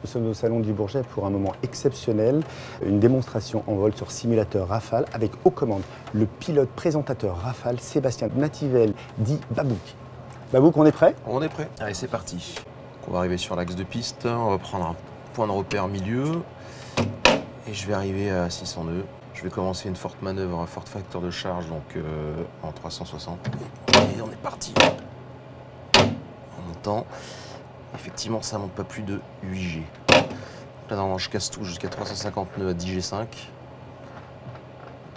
Nous sommes au Salon du Bourget pour un moment exceptionnel, une démonstration en vol sur simulateur Rafale avec aux commandes le pilote présentateur Rafale Sébastien Nativel, dit Babouk. Babouk, on est prêt? On est prêt. Allez, c'est parti. On va arriver sur l'axe de piste, on va prendre un point de repère milieu et je vais arriver à 600 nœuds. Je vais commencer une forte manœuvre, un fort facteur de charge, donc en 360. Et on est parti. En montant. Effectivement, ça monte pas plus de 8G. Là, normalement, je casse tout jusqu'à 350 nœuds à 10G5.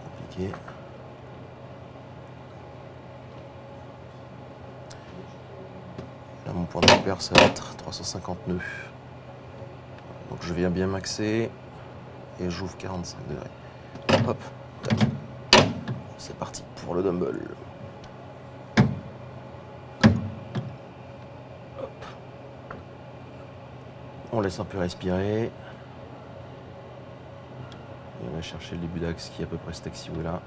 Compliqué. Là, mon point de repère, ça va être 350 nœuds. Donc, je viens bien maxer et j'ouvre 45 degrés. Hop, tac. C'est parti pour le dumbbell. On laisse un peu respirer. Et on va chercher le début d'axe qui est à peu près cet axe-là.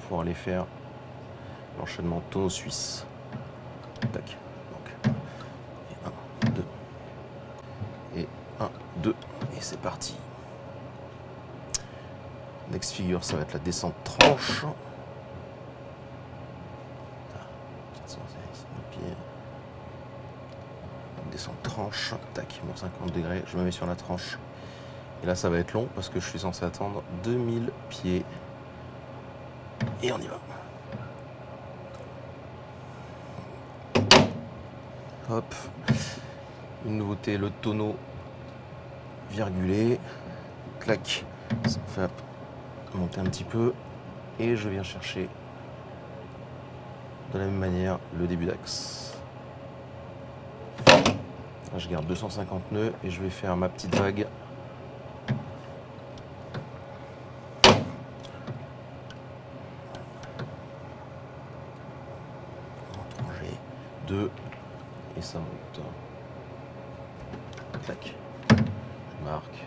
Pour aller faire l'enchaînement tonneau suisse. Tac. Donc, et 1, 2. Et 1, 2. Et c'est parti. Next figure, ça va être la descente tranche. 406 pieds. Descente tranche, tac, mon 50 degrés, je me mets sur la tranche. Et là, ça va être long parce que je suis censé attendre 2000 pieds. Et on y va. Hop. Une nouveauté, le tonneau virgulé. Clac. Ça me fait monter un petit peu. Et je viens chercher de la même manière le début d'axe. Là, je garde 250 nœuds et je vais faire ma petite vague. Entranger 2 et ça monte. Clac. Je marque.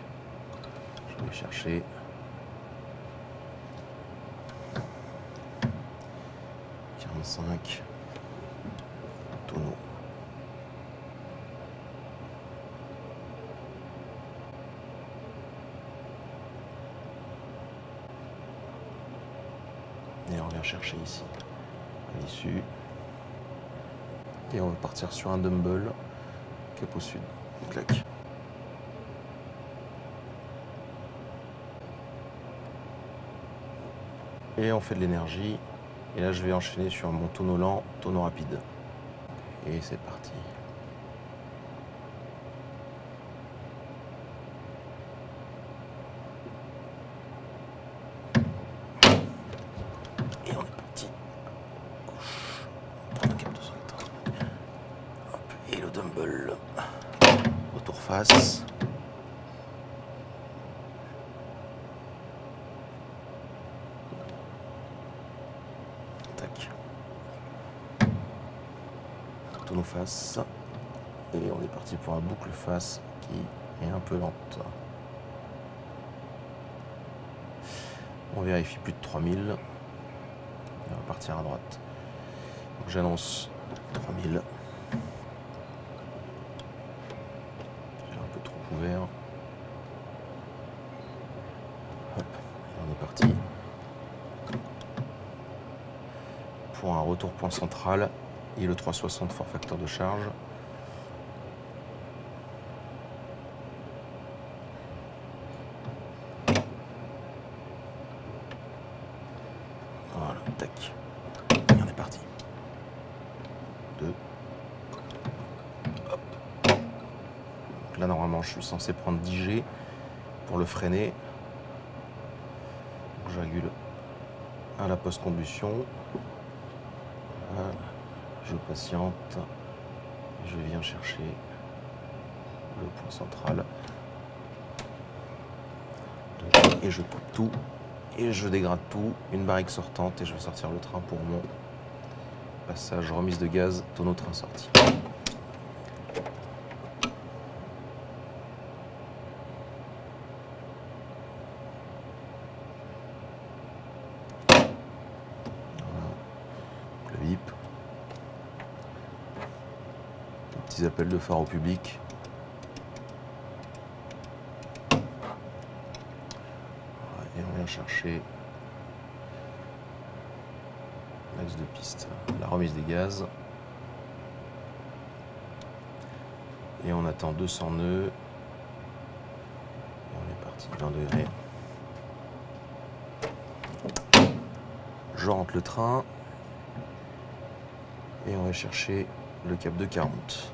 Je vais chercher. Tonneau. Et on vient chercher ici, à l'issue. Et on va partir sur un dumbbell, cap au sud. Clac. Et on fait de l'énergie. Et là, je vais enchaîner sur mon tonneau lent, tonneau rapide. Et c'est parti. Et on est parti. Gauche. Prendre le cap 280. Hop. Et le dumbbell. Retour face. Tac. Tonneau face. Et on est parti pour la boucle face qui est un peu lente. On vérifie plus de 3000. On va partir à droite. Donc j'annonce 3000. J'ai un peu trop ouvert. Hop, et on est parti. Pour un retour point central et le 360 fort facteur de charge. Voilà, tac. Et on est parti. 2. Hop. Donc là, normalement, je suis censé prendre 10G pour le freiner. Donc, je régule à la post-combustion. Voilà. Je patiente. Je viens chercher le point central. Et je coupe tout. Et je dégrade tout, une barrique sortante et je vais sortir le train pour mon passage remise de gaz, tonneau train sorti. Voilà. Le bip. Petits appels de phare au public. chercher l'axe de piste, la remise des gaz. Et on attend 200 nœuds. Et on est parti, 20 degrés. Je rentre le train. Et on va chercher le cap de 40.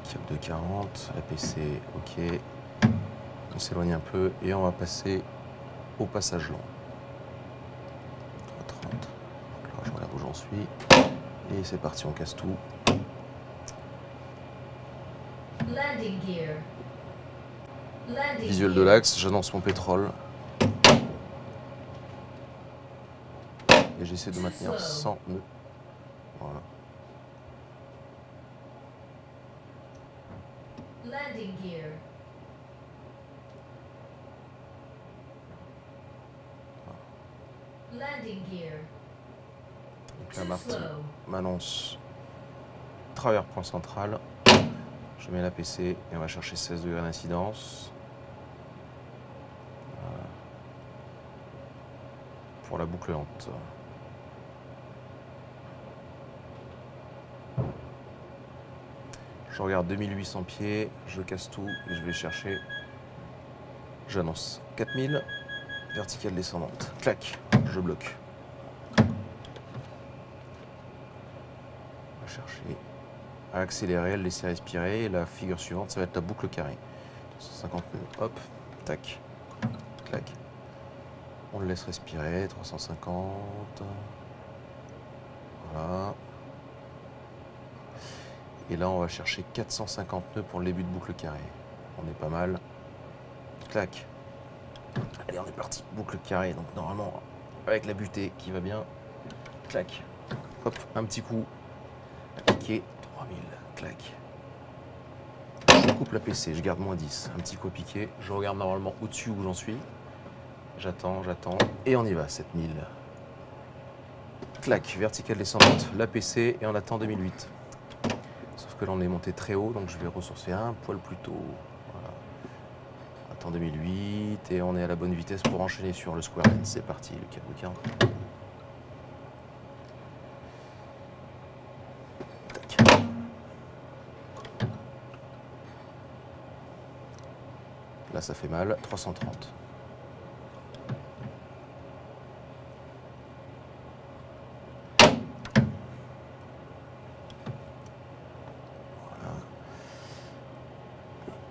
Cap de 40, la PC, ok. On s'éloigne un peu et on va passer au passage lent. 3,30. Donc là, je regarde où j'en suis. Et c'est parti, on casse tout. Visuel de l'axe, j'annonce mon pétrole. Et j'essaie de maintenir 100 nœuds. Voilà. Landing gear. Landing gear. Donc là, Marty m'annonce travers point central. Je mets la PC et on va chercher 16 degrés d'incidence. Voilà. Pour la boucle lente. Je regarde 2800 pieds, je casse tout et je vais chercher. J'annonce 4000, verticale descendante. Clac, je bloque. On va chercher à accélérer, à le laisser respirer. Et la figure suivante, ça va être la boucle carrée. 150 nœuds, hop, tac, clac. On le laisse respirer, 350. Voilà. Et là, on va chercher 450 nœuds pour le début de boucle carrée. On est pas mal. Clac. Allez, on est parti. Boucle carrée. Donc, normalement, avec la butée qui va bien. Clac. Hop, un petit coup. Appliqué. 3000. Clac. Je coupe la PC. Je garde moins 10. Un petit coup à piquer. Je regarde normalement au-dessus où j'en suis. J'attends, j'attends. Et on y va. 7000. Clac. Verticale descendante. La PC. Et on attend 2008. Sauf que là, on est monté très haut, donc je vais ressourcer un poil plus tôt. Voilà. Attends 2008, et on est à la bonne vitesse pour enchaîner sur le square lane. C'est parti, le cap de 40. Tac. Là, ça fait mal. 330.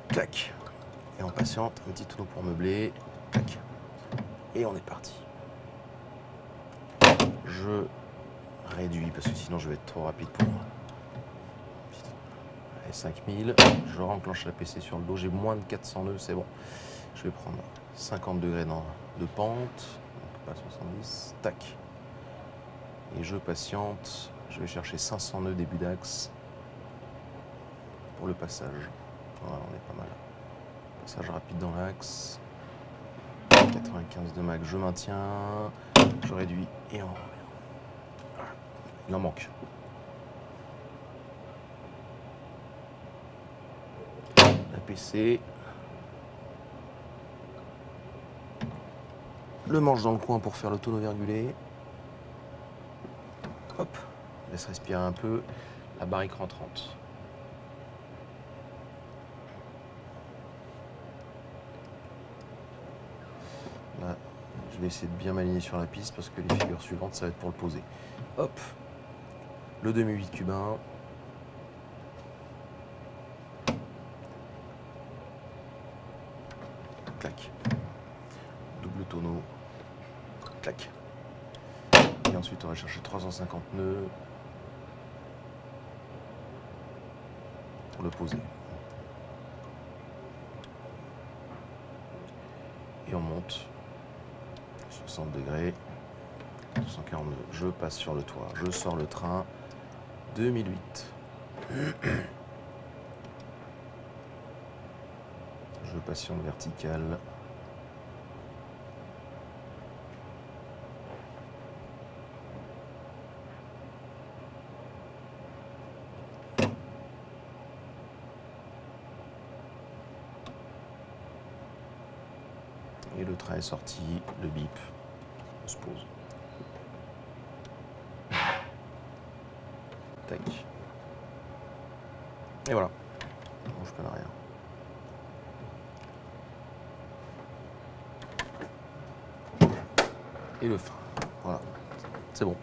Clac. Et on patiente, un petit tonneau pour meubler. Clac. Et on est parti. Je réduis parce que sinon je vais être trop rapide pour moi. Allez, 5000. Je renclenche la PC sur le dos. J'ai moins de 400 nœuds, c'est bon. Je vais prendre 50 degrés de pente. Donc pas 70. Tac. Et je patiente. Je vais chercher 500 nœuds début d'axe pour le passage. Voilà, on est pas mal. Passage rapide dans l'axe. 95 de mag, je maintiens. Je réduis et on revient. Il en manque. La PC. Le manche dans le coin pour faire le tonneau virgulé. Hop. Laisse respirer un peu. La barrique rentrante. Là, je vais essayer de bien m'aligner sur la piste parce que les figures suivantes, ça va être pour le poser. Hop, le demi-8 cubain. Clac. Double tonneau. Clac. Et ensuite, on va chercher 350 nœuds pour le poser. Et on monte. 60 degrés, 142, je passe sur le toit, je sors le train, 2008. Je patiente verticale. Et le train est sorti, le bip, on se pose. Tac. Et voilà. Bon, je peux rien. Et le frein. Voilà. C'est bon.